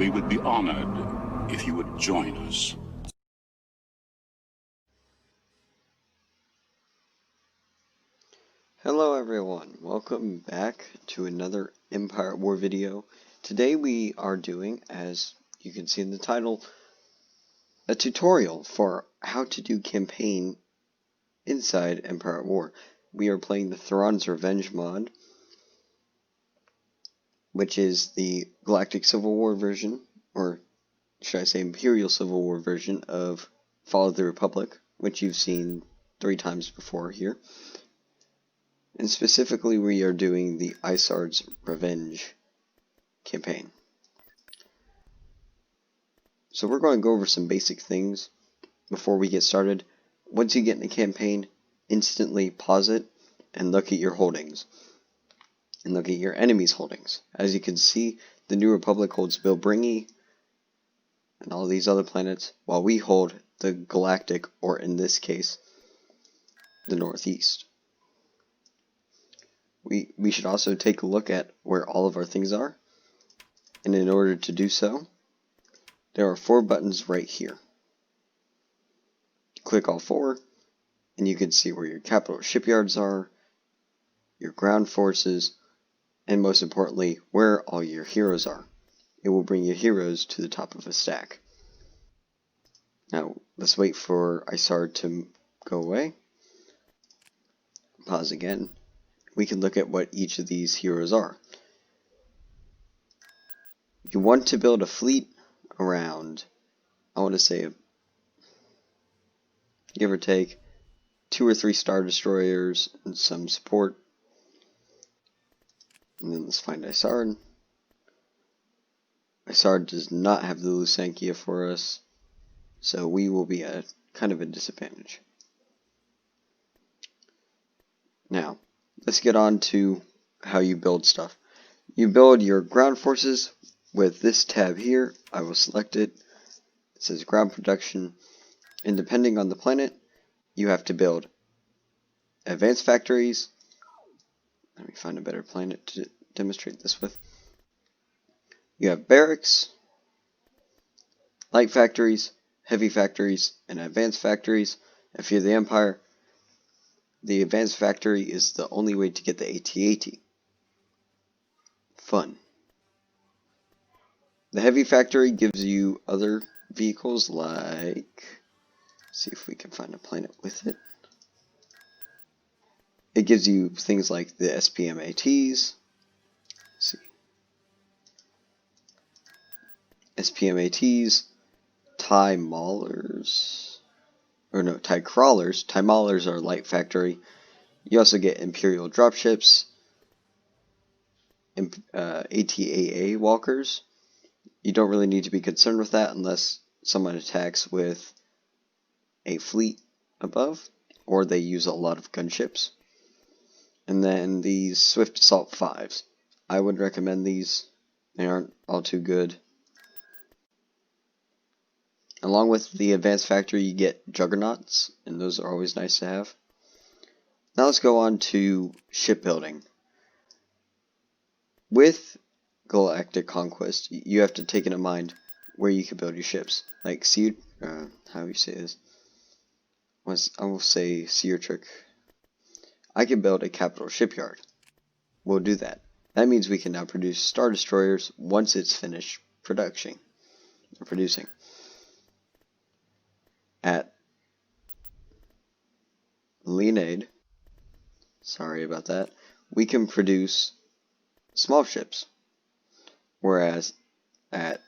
We would be honored if you would join us. Hello everyone, welcome back to another Empire at War video. Today we are doing, as you can see in the title, a tutorial for how to do campaign inside Empire at War. We are playing the Thrawn's Revenge mod, which is the Galactic Civil War version, or should I say Imperial Civil War version of Fall of the Republic, which you've seen 3 times before here. And specifically, we are doing the Isard's Revenge campaign. So we're going to go over some basic things before we get started. Once you get in a campaign, instantly pause it and look at your holdings. And look at your enemy's holdings. As you can see, the New Republic holds Bilbringi and all these other planets, while we hold the Galactic, or in this case, the Northeast. We should also take a look at where all of our things are, and in order to do so, there are 4 buttons right here. Click all 4, and you can see where your capital shipyards are, your ground forces, and most importantly, where all your heroes are. It will bring your heroes to the top of a stack. Now, let's wait for Isard to go away. Pause again. We can look at what each of these heroes are. You want to build a fleet around, I want to say, give or take, 2 or 3 Star Destroyers and some support. And then let's find Isard. Isard does not have the Lusankya for us, so we will be at kind of a disadvantage. Now, let's get on to how you build stuff. You build your ground forces with this tab here. I will select it. It says ground production, and depending on the planet, you have to build advanced factories. Let me find a better planet to demonstrate this with. You have barracks, light factories, heavy factories, and advanced factories. If you're the Empire, the advanced factory is the only way to get the AT-AT. Fun. The heavy factory gives you other vehicles like, see if we can find a planet with it. It gives you things like the SPM-ATs. See. SPM-ATs, TIE Maulers, or no, TIE Crawlers. TIE Maulers are light factory. You also get Imperial dropships, ATAA walkers. You don't really need to be concerned with that unless someone attacks with a fleet above, or they use a lot of gunships. And then these Swift Assault 5s. I would recommend these. They aren't all too good. Along with the advanced factory, you get Juggernauts, and those are always nice to have. Now let's go on to shipbuilding. With Galactic Conquest, you have to take into mind where you can build your ships. Like how do you say this? I will say Seertrick. I can build a capital shipyard. We'll do that. That means we can now produce Star Destroyers once it's finished producing. At Leonade, sorry about that, we can produce small ships. Whereas at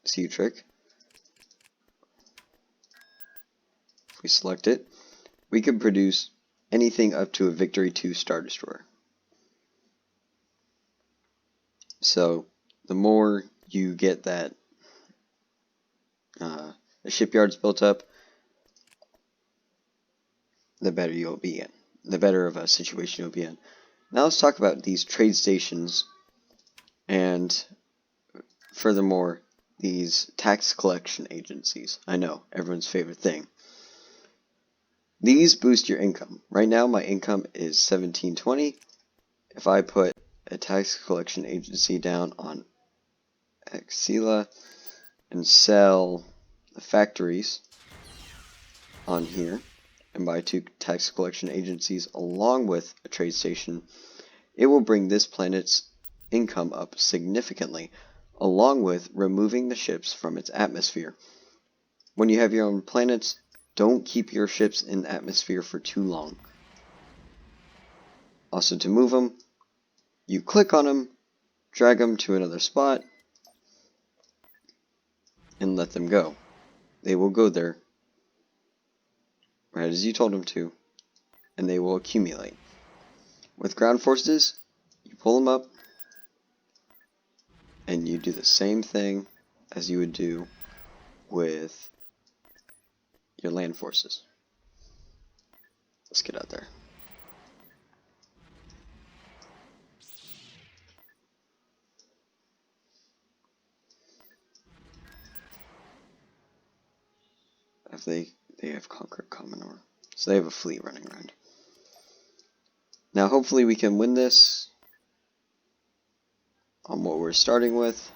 Seertrick, if we select it, we can produce anything up to a Victory 2 Star Destroyer. So the more you get that the shipyards built up, the better you'll be in. The better of a situation you'll be in. Now let's talk about these trade stations, and furthermore, these tax collection agencies. I know, everyone's favorite thing. These boost your income. Right now my income is 1720. If I put a tax collection agency down on Axila, and sell the factories on here and buy 2 tax collection agencies along with a trade station, it will bring this planet's income up significantly, along with removing the ships from its atmosphere. When you have your own planets, don't keep your ships in the atmosphere for too long. Also, to move them, you click on them, drag them to another spot, and let them go. They will go there right as you told them to, and they will accumulate. With ground forces, you pull them up, and you do the same thing as you would do with your land forces. Let's get out there. If they have conquered Commonor, so they have a fleet running around. Now hopefully we can win this on what we're starting with.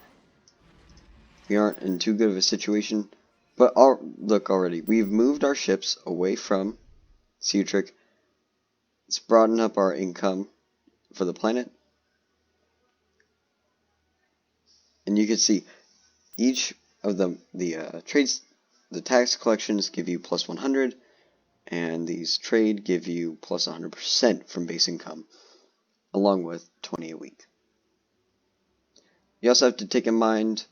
We aren't in too good of a situation, but look already, we've moved our ships away from Sutric. It's broadened up our income for the planet. And you can see each of the trades, the tax collections give you plus 100, and these trade give you plus 100% from base income, along with 20 a week. You also have to take in mind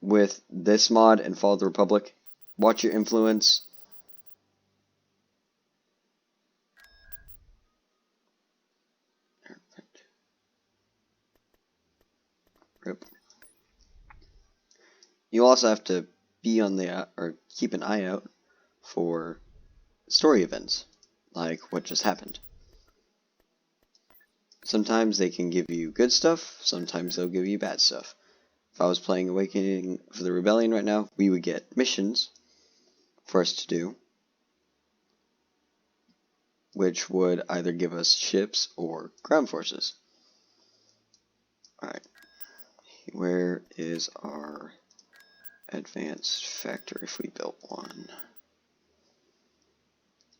with this mod and Fall of the Republic, watch your influence. Rip. You also have to be on the or keep an eye out for story events, like what just happened. Sometimes they can give you good stuff, sometimes they'll give you bad stuff. If I was playing Awakening for the Rebellion right now, we would get missions for us to do, which would either give us ships or ground forces. Alright, where is our advanced factory if we built one?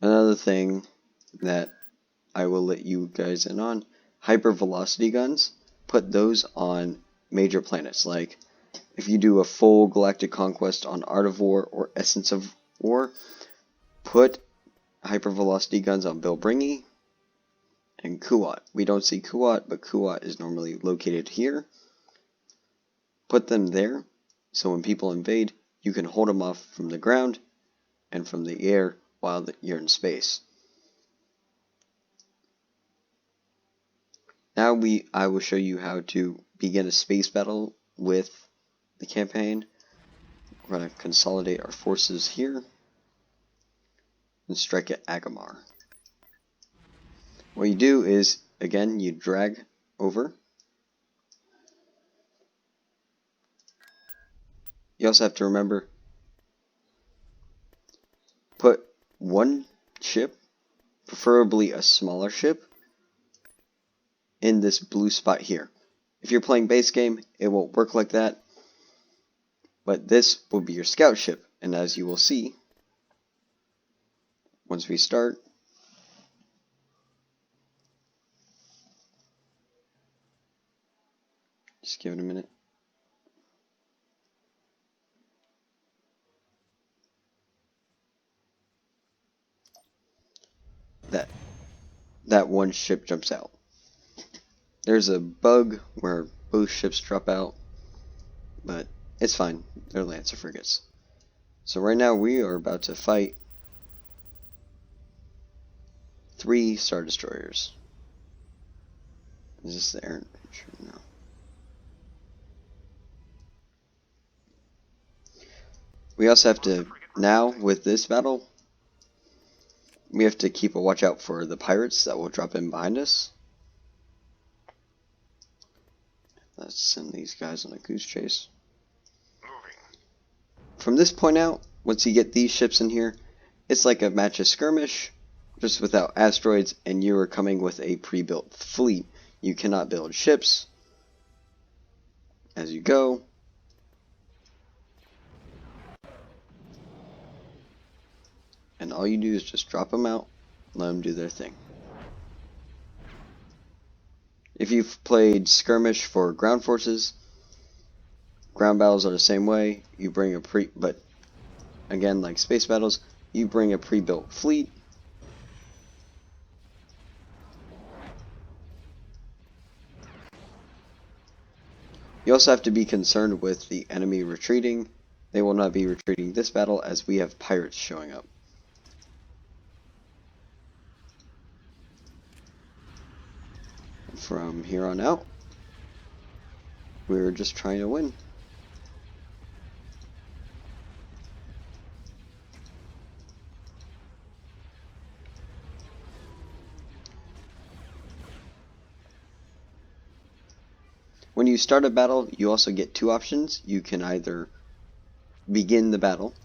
Another thing that I will let you guys in on, hypervelocity guns, put those on major planets. Like if you do a full galactic conquest on Art of War or Essence of War, put hypervelocity guns on Bilbringi and Kuat. We don't see Kuat, but Kuat is normally located here. Put them there, so when people invade, you can hold them off from the ground and from the air while you're in space. Now I will show you how to begin a space battle with the campaign. We're going to consolidate our forces here and strike at Agamar. What you do is, again, you drag over. You also have to remember, put one ship, preferably a smaller ship, in this blue spot here. If you're playing base game, it won't work like that, but this will be your scout ship, and as you will see, once we start, just give it a minute. That one ship jumps out. There's a bug where both ships drop out, but it's fine. They're Lancer frigates. So right now we are about to fight 3 Star Destroyers. Is this the air adventure? No. We also have to, now with this battle, we have to keep a watch out for the pirates that will drop in behind us. Let's send these guys on a goose chase. From this point out, once you get these ships in here, it's like a match of skirmish, just without asteroids, and you are coming with a pre-built fleet. You cannot build ships as you go. and all you do is just drop them out, let them do their thing. If you've played skirmish for ground forces, ground battles are the same way. You bring a but again, like space battles, you bring a pre-built fleet. You also have to be concerned with the enemy retreating. They will not be retreating this battle as we have pirates showing up. From here on out, we're just trying to win. When you start a battle, you also get two options. You can either begin the battle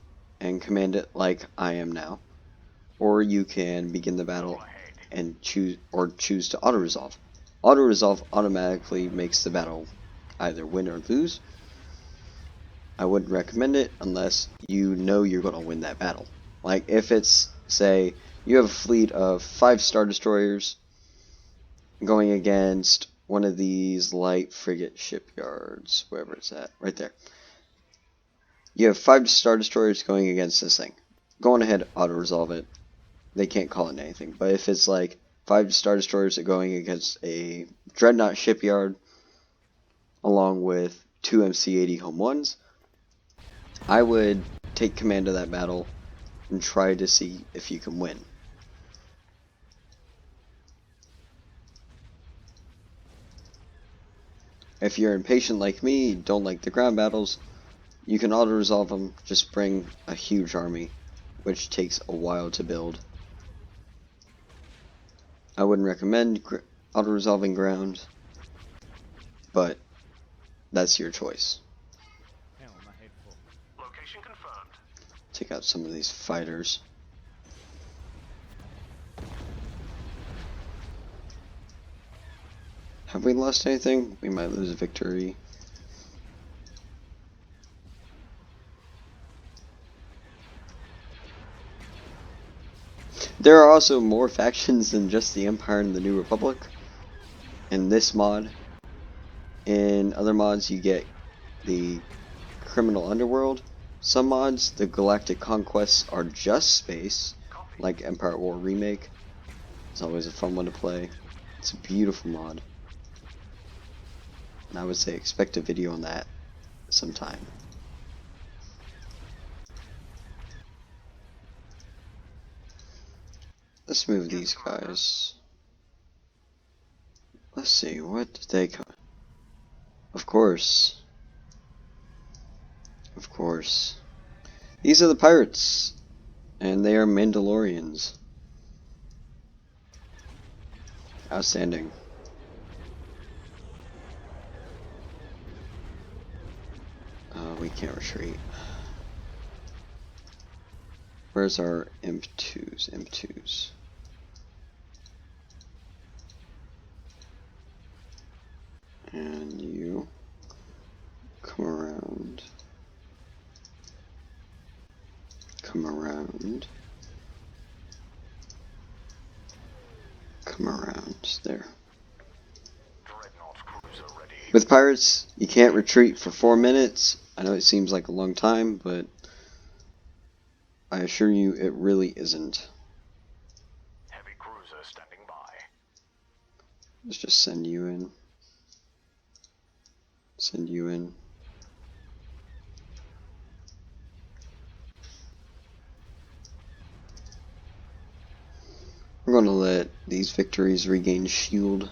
and command it like I am now, or you can begin the battle and choose to auto-resolve. Auto-resolve automatically makes the battle either win or lose. I wouldn't recommend it unless you know you're going to win that battle. Like if it's, say, you have a fleet of 5 Star Destroyers going against one of these light frigate shipyards, wherever it's at, right there. You have 5 Star Destroyers going against this thing. Go on ahead, auto-resolve it. They can't call it anything. But if it's like 5 Star Destroyers are going against a Dreadnought shipyard, along with 2 MC-80 Home 1s, I would take command of that battle and try to see if you can win. If you're impatient like me, don't like the ground battles, you can auto-resolve them, just bring a huge army, which takes a while to build. I wouldn't recommend auto-resolving ground, but that's your choice. Location confirmed. Take out some of these fighters. Have we lost anything? We might lose a victory. There are also more factions than just the Empire and the New Republic in this mod. In other mods you get the Criminal Underworld. Some mods, the Galactic Conquests, are just space, like Empire at War Remake. It's always a fun one to play. It's a beautiful mod. And I would say expect a video on that sometime. Let's move these guys. Let's see, what did they come? Of course. Of course. These are the pirates. And they are Mandalorians. Outstanding. We can't retreat. Where's our Imp 2s? Imp 2s. And you come around. Come around. Come around. There. With pirates, you can't retreat for 4 minutes. I know it seems like a long time, but I assure you it really isn't. Heavy cruiser standing by. Let's just send you in. Send you in. We're going to let these victories regain shield.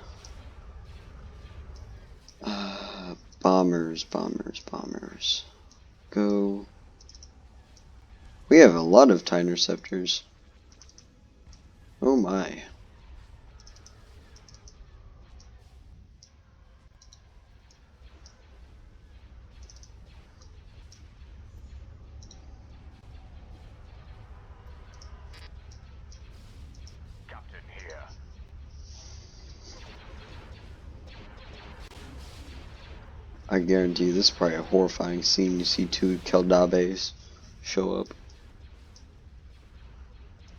Bombers, bombers, bombers. Go. We have a lot of TIE interceptors. Oh my. Captain here. I guarantee you this is probably a horrifying scene. You see 2 Keldabes show up.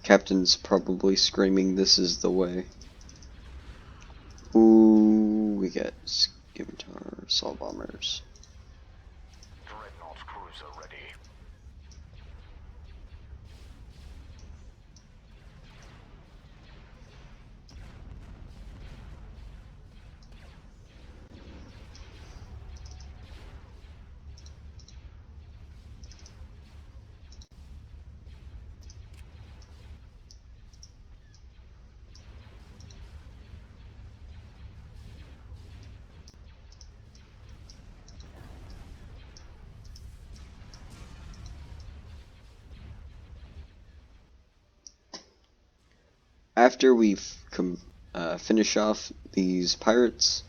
Captain's probably screaming, "This is the way." Ooh, we got Scimitar, assault bombers. Dreadnought cruiser ready. After we finish off these pirates,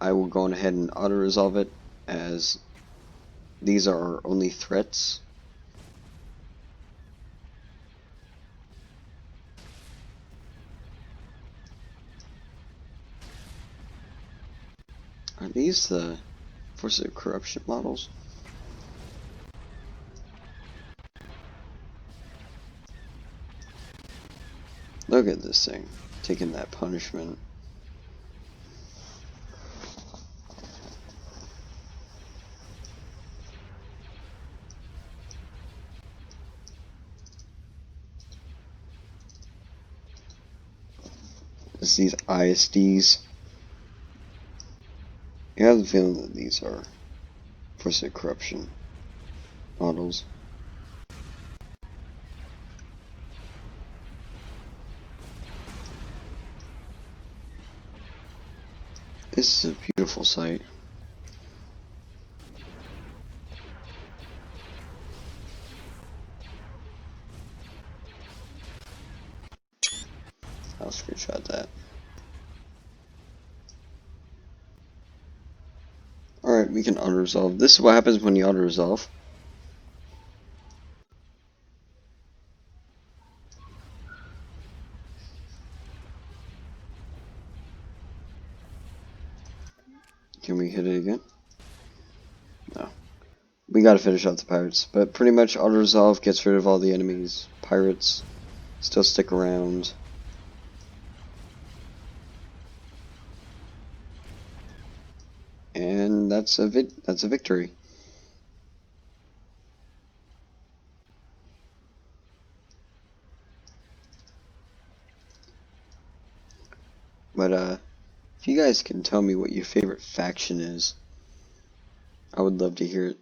I will go on ahead and auto-resolve it, as these are our only threats. Are these the Force of Corruption models? Look at this thing, taking that punishment. It's these ISDs. I have the feeling that these are Force of Corruption models. This is a beautiful sight. I'll screenshot that. Alright, we can auto-resolve. This is what happens when you auto-resolve. Can we hit it again? No. We gotta finish off the pirates. But pretty much auto-resolve gets rid of all the enemies. Pirates still stick around. And that's a victory. But if you guys can tell me what your favorite faction is, I would love to hear it.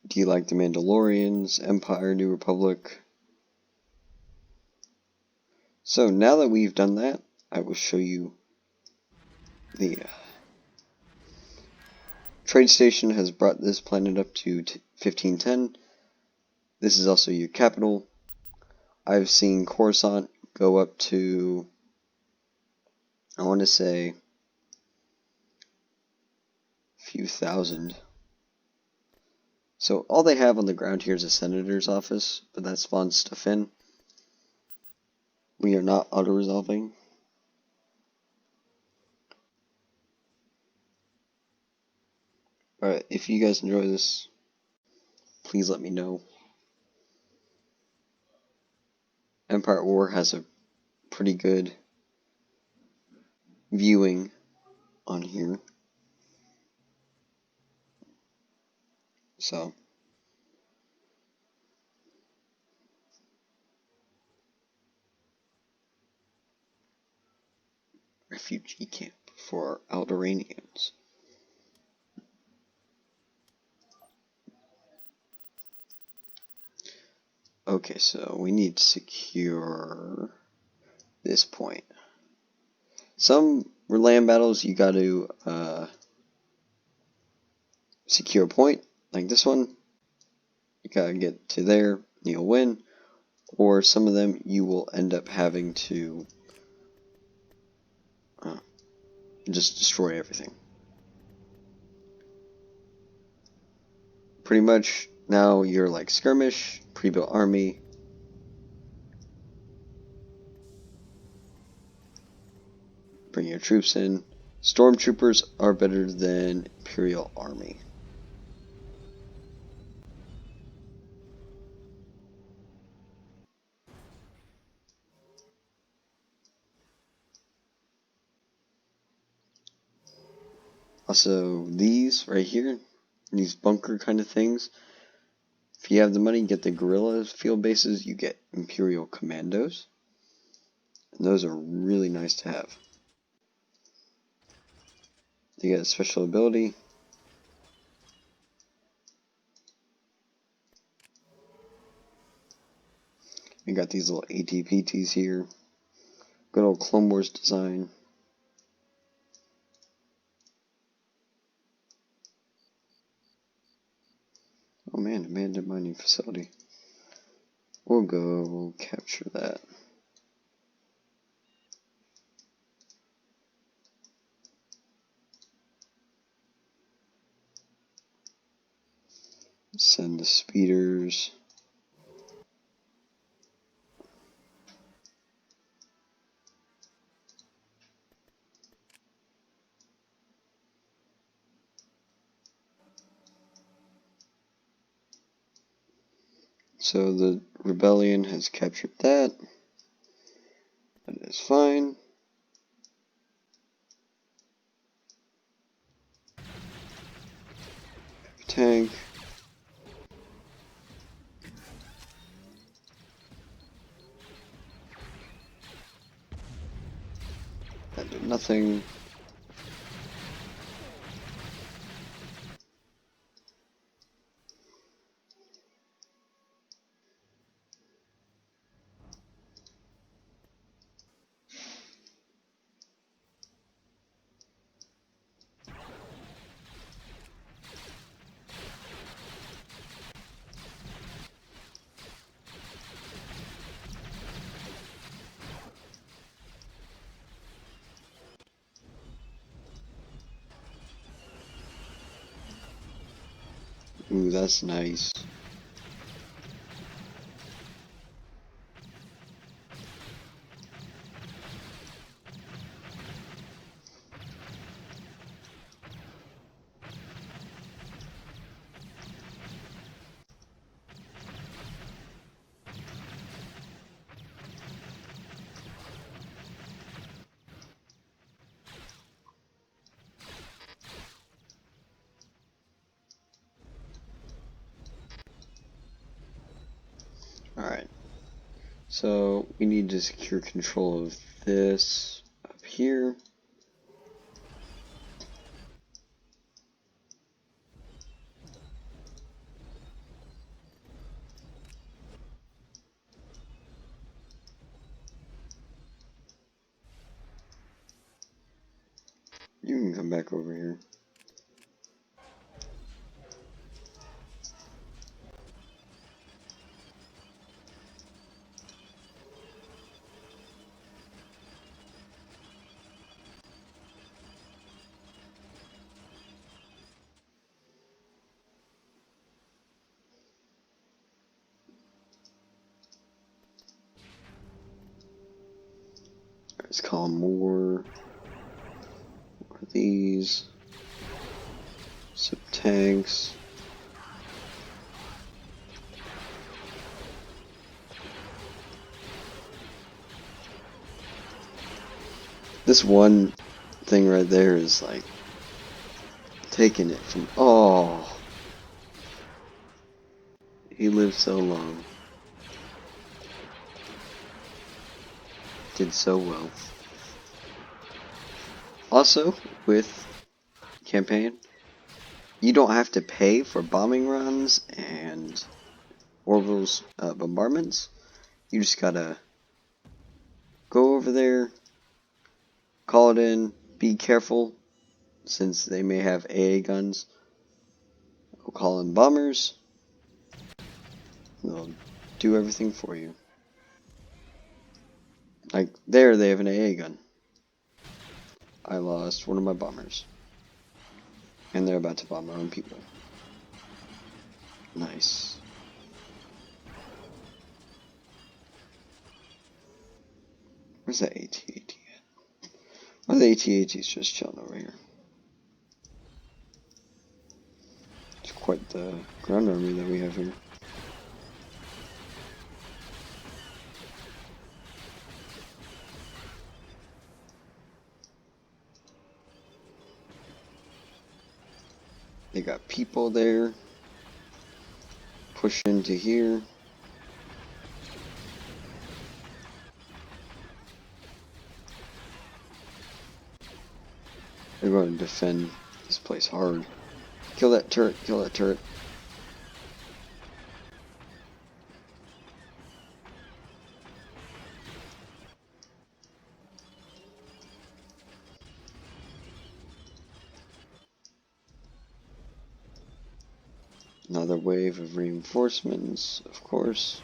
Do you like the Mandalorians, Empire, New Republic? So now that we've done that, I will show you the trade station has brought this planet up to 1510. This is also your capital. I've seen Coruscant go up to, I want to say, a few thousand. So all they have on the ground here is a senator's office, but that spawns stuff in. We are not auto-resolving. Alright, if you guys enjoy this, please let me know. Empire at War has a pretty good viewing on here. So, refugee camp for Alderaanians. Okay, so we need to secure this point. Some land battles you got to secure a point, like this one. You gotta get to there, you'll win. Or some of them you will end up having to just destroy everything. Pretty much now you're like skirmish, pre-built army. Bring your troops in. Stormtroopers are better than Imperial Army. Also, these right here, these bunker kind of things. If you have the money, get the guerrilla field bases, you get Imperial Commandos. And those are really nice to have. They get a special ability. We got these little ATPTs here. Good old Clone Wars design. Oh man, abandoned mining facility. We'll go capture that. Send the speeders. So the rebellion has captured that. That is fine. Tank. That did nothing. Ooh, that's nice. Alright. So we need to secure control of this up here. You can come back over here. Let's call more of these. Some tanks. This one thing right there is like taking it from. Oh, he lived so long. Did so well. Also, with campaign, you don't have to pay for bombing runs and Orville's bombardments. You just gotta go over there, call it in, be careful, since they may have AA guns. We'll call in bombers. They'll do everything for you. Like, there they have an AA gun. I lost one of my bombers. And they're about to bomb my own people. Nice. Where's that AT-AT at? Why are the AT-ATs just chilling over here? It's quite the ground army that we have here. They got people there. Push into here. They're going to defend this place hard. Kill that turret, kill that turret. Another wave of reinforcements, of course.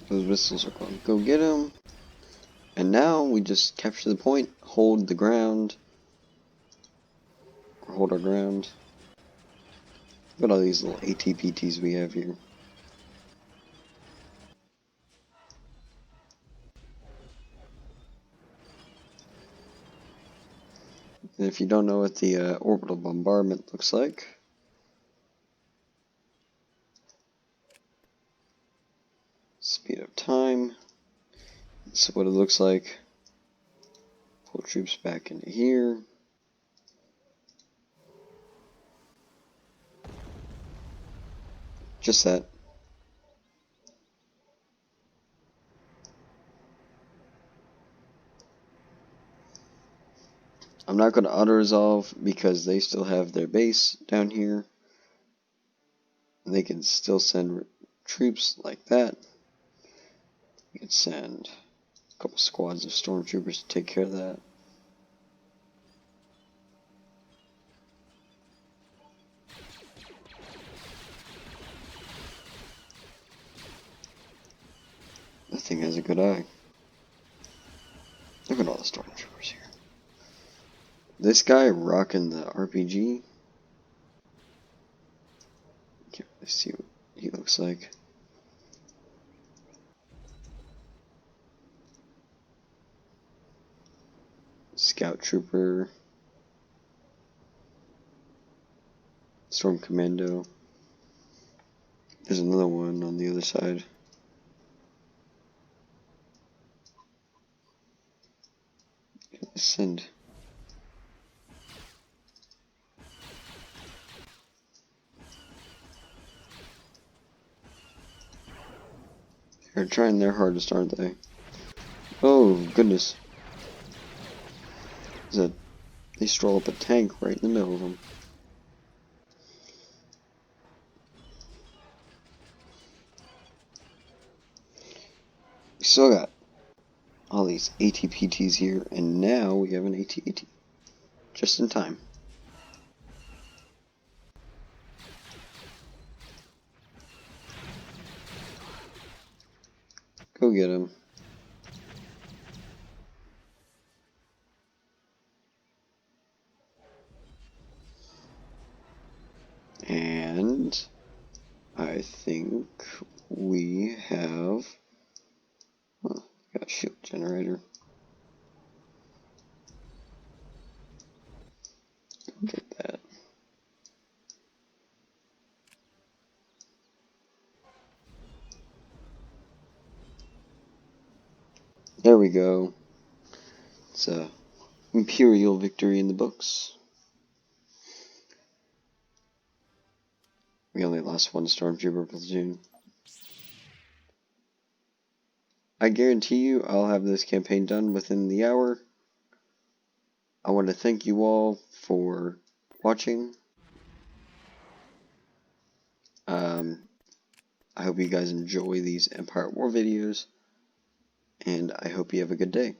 Those missiles are going to go get him. And now we just capture the point, hold the ground. Or hold our ground. Look at all these little ATPTs we have here. And if you don't know what the orbital bombardment looks like, speed up time. This is what it looks like. Pull troops back into here. Just that. I'm not going to auto-resolve because they still have their base down here. And they can still send troops like that. You can send a couple squads of stormtroopers to take care of that. That thing has a good eye. Look at all the stormtroopers here. This guy rocking the RPG. Can't really see what he looks like. Scout Trooper. Storm Commando. There's another one on the other side. Send. They're trying their hardest, aren't they? Oh, goodness. They stroll up a tank right in the middle of them. We still got all these ATPTs here, and now we have an AT-AT. Just in time. Go get him. And I think we have got a shield generator. Get that. There we go. It's a Imperial victory in the books. We only lost one Stormtrooper platoon. I guarantee you I'll have this campaign done within the hour. I want to thank you all for watching. I hope you guys enjoy these Empire at War videos, and I hope you have a good day.